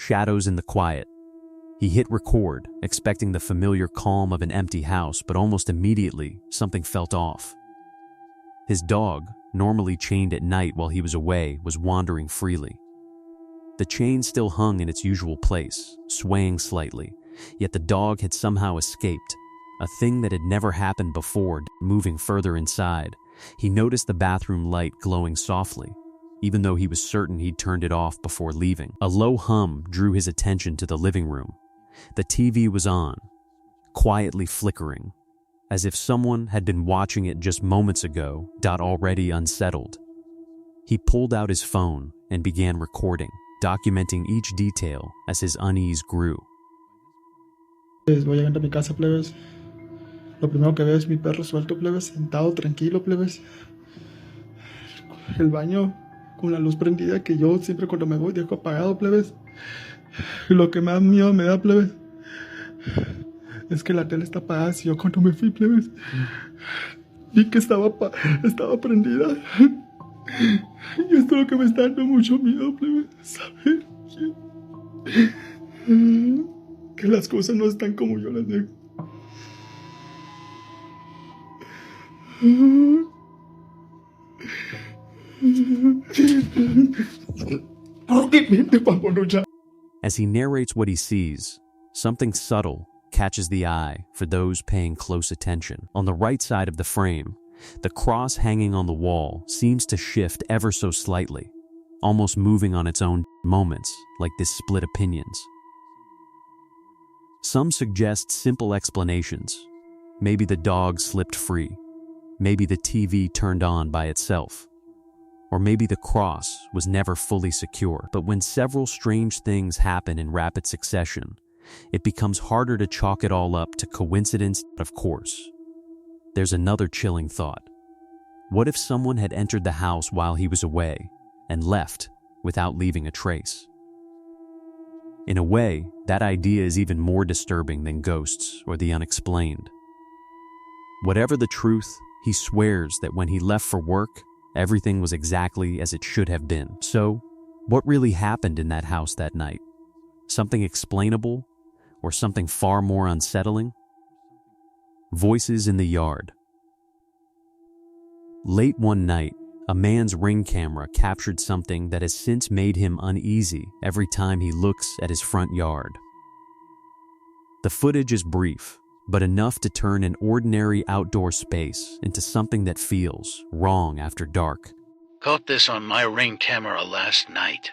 shadows in the quiet. He hit record, expecting the familiar calm of an empty house, but almost immediately, something felt off. His dog, normally chained at night while he was away, was wandering freely. The chain still hung in its usual place, swaying slightly, yet the dog had somehow escaped, a thing that had never happened before. Moving further inside, he noticed the bathroom light glowing softly, even though he was certain he'd turned it off before leaving. A low hum drew his attention to the living room. The TV was on, quietly flickering, as if someone had been watching it just moments ago. Already unsettled, he pulled out his phone and began recording, documenting each detail as his unease grew. Voy llegando a mi casa, plebes. Lo primero que veo es mi perro suelto, plebes, sentado tranquilo, plebes. El baño con la luz prendida, que yo siempre cuando me voy dejo apagado, plebes. Y lo que más miedo me da, plebes, es que la tele está apagada. Si yo cuando me fui, plebes, vi que estaba prendida. Y esto es lo que me está dando mucho miedo, plebes, saber que las cosas no están como yo las dejo. As he narrates what he sees, something subtle catches the eye for those paying close attention. On the right side of the frame, the cross hanging on the wall seems to shift ever so slightly, almost moving on its own moments, like this split opinions. Some suggest simple explanations. Maybe the dog slipped free. Maybe the TV turned on by itself. Or maybe the cross was never fully secure. But when several strange things happen in rapid succession, it becomes harder to chalk it all up to coincidence. Of course, there's another chilling thought. What if someone had entered the house while he was away and left without leaving a trace? In a way, that idea is even more disturbing than ghosts or the unexplained. Whatever the truth, he swears that when he left for work, everything was exactly as it should have been. So, what really happened in that house that night? Something explainable, or something far more unsettling? Voices in the yard. Late one night, a man's Ring camera captured something that has since made him uneasy every time he looks at his front yard. The footage is brief, but enough to turn an ordinary outdoor space into something that feels wrong after dark. Caught this on my Ring camera last night.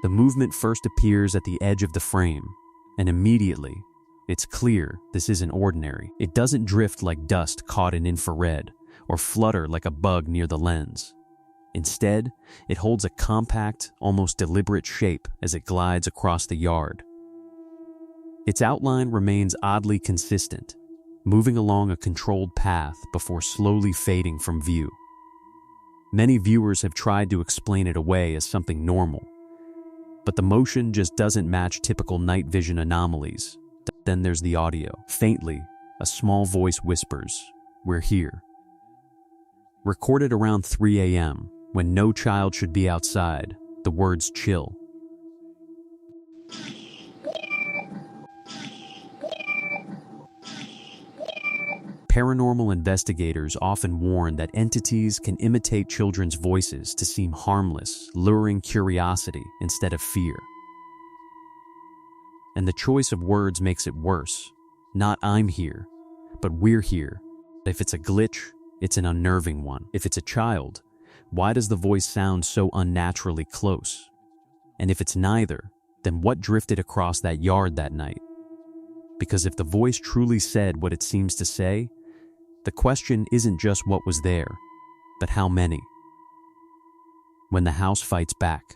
The movement first appears at the edge of the frame, and immediately, it's clear this isn't ordinary. It doesn't drift like dust caught in infrared, or flutter like a bug near the lens. Instead, it holds a compact, almost deliberate shape as it glides across the yard. Its outline remains oddly consistent, moving along a controlled path before slowly fading from view. Many viewers have tried to explain it away as something normal, but the motion just doesn't match typical night vision anomalies. Then there's the audio. Faintly, a small voice whispers, "We're here." Recorded around 3 a.m., when no child should be outside, the words chill. Paranormal investigators often warn that entities can imitate children's voices to seem harmless, luring curiosity instead of fear. And the choice of words makes it worse. Not "I'm here," but "we're here." If it's a glitch, it's an unnerving one. If it's a child, why does the voice sound so unnaturally close? And if it's neither, then what drifted across that yard that night? Because if the voice truly said what it seems to say, the question isn't just what was there, but how many. When the house fights back.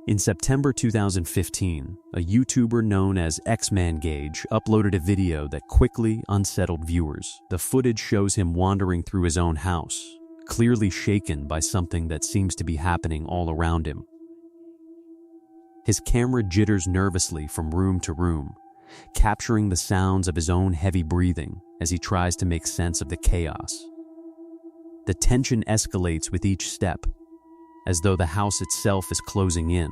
In September 2015, a YouTuber known as X-Man-Gage uploaded a video that quickly unsettled viewers. The footage shows him wandering through his own house, clearly shaken by something that seems to be happening all around him. His camera jitters nervously from room to room, capturing the sounds of his own heavy breathing as he tries to make sense of the chaos. The tension escalates with each step, as though the house itself is closing in.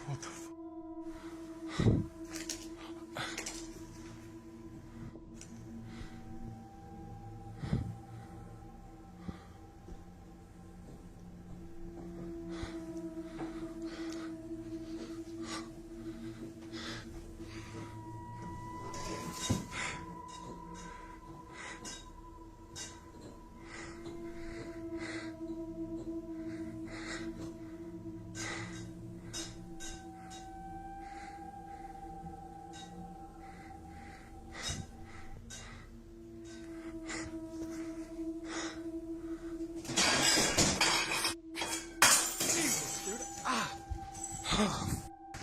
What the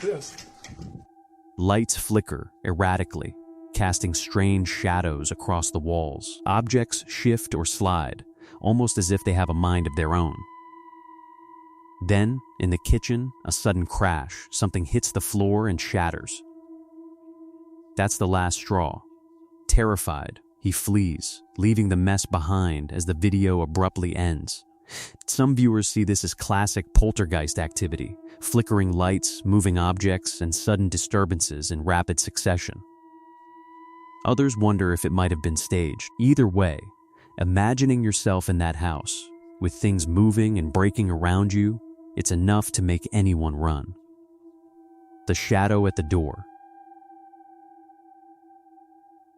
Yes. Lights flicker erratically, casting strange shadows across the walls. Objects shift or slide, almost as if they have a mind of their own. Then, in the kitchen, a sudden crash. Something hits the floor and shatters. That's the last straw. Terrified, he flees, leaving the mess behind as the video abruptly ends. Some viewers see this as classic poltergeist activity, flickering lights, moving objects, and sudden disturbances in rapid succession. Others wonder if it might have been staged. Either way, imagining yourself in that house, with things moving and breaking around you, it's enough to make anyone run. The shadow at the door.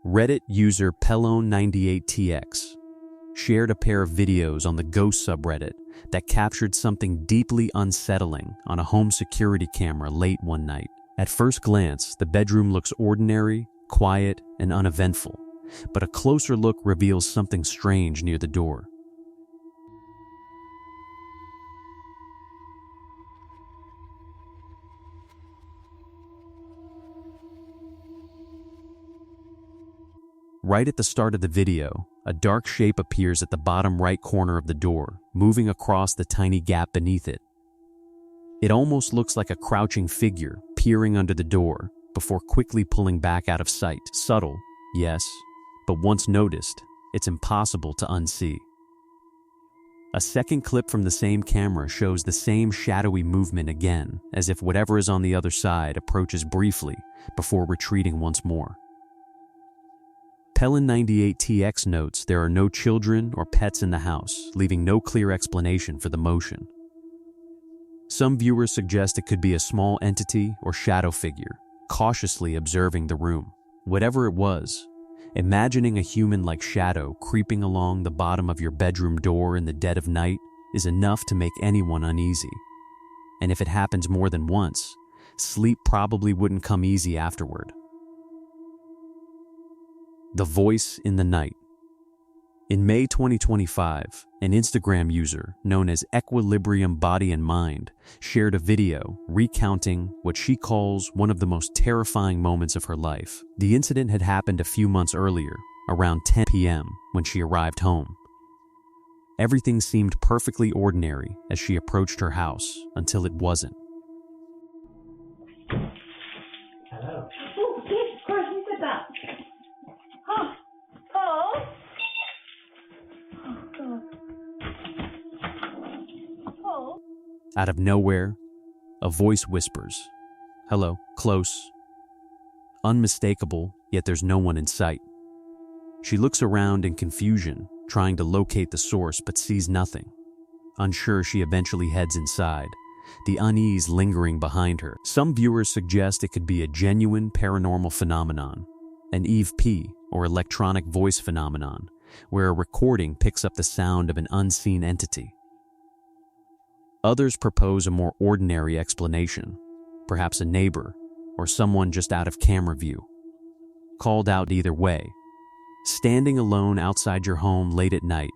Reddit user Pelone98TX shared a pair of videos on the Ghost subreddit that captured something deeply unsettling on a home security camera late one night. At first glance, the bedroom looks ordinary, quiet, and uneventful, but a closer look reveals something strange near the door. Right at the start of the video, a dark shape appears at the bottom right corner of the door, moving across the tiny gap beneath it. It almost looks like a crouching figure peering under the door before quickly pulling back out of sight. Subtle, yes, but once noticed, it's impossible to unsee. A second clip from the same camera shows the same shadowy movement again, as if whatever is on the other side approaches briefly before retreating once more. Pelon98TX notes there are no children or pets in the house, leaving no clear explanation for the motion. Some viewers suggest it could be a small entity or shadow figure, cautiously observing the room. Whatever it was, imagining a human-like shadow creeping along the bottom of your bedroom door in the dead of night is enough to make anyone uneasy. And if it happens more than once, sleep probably wouldn't come easy afterward. The voice in the night. In May 2025, an Instagram user known as Equilibrium Body and Mind shared a video recounting what she calls one of the most terrifying moments of her life. The incident had happened a few months earlier, around 10 p.m. when she arrived home. Everything seemed perfectly ordinary as she approached her house until it wasn't. Hello. Oh, yes, of course, you said that. Huh. Oh. Oh, God. Oh. Out of nowhere, a voice whispers, "Hello, close." Unmistakable, yet there's no one in sight. She looks around in confusion, trying to locate the source but sees nothing. Unsure, she eventually heads inside, the unease lingering behind her. Some viewers suggest it could be a genuine paranormal phenomenon, an EVP or electronic voice phenomenon, where a recording picks up the sound of an unseen entity. Others propose a more ordinary explanation, perhaps a neighbor or someone just out of camera view. Called out either way, standing alone outside your home late at night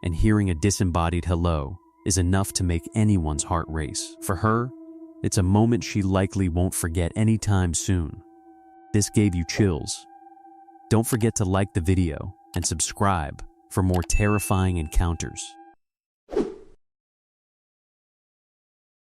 and hearing a disembodied hello is enough to make anyone's heart race. For her, it's a moment she likely won't forget anytime soon. This gave you chills? Don't forget to like the video and subscribe for more terrifying encounters.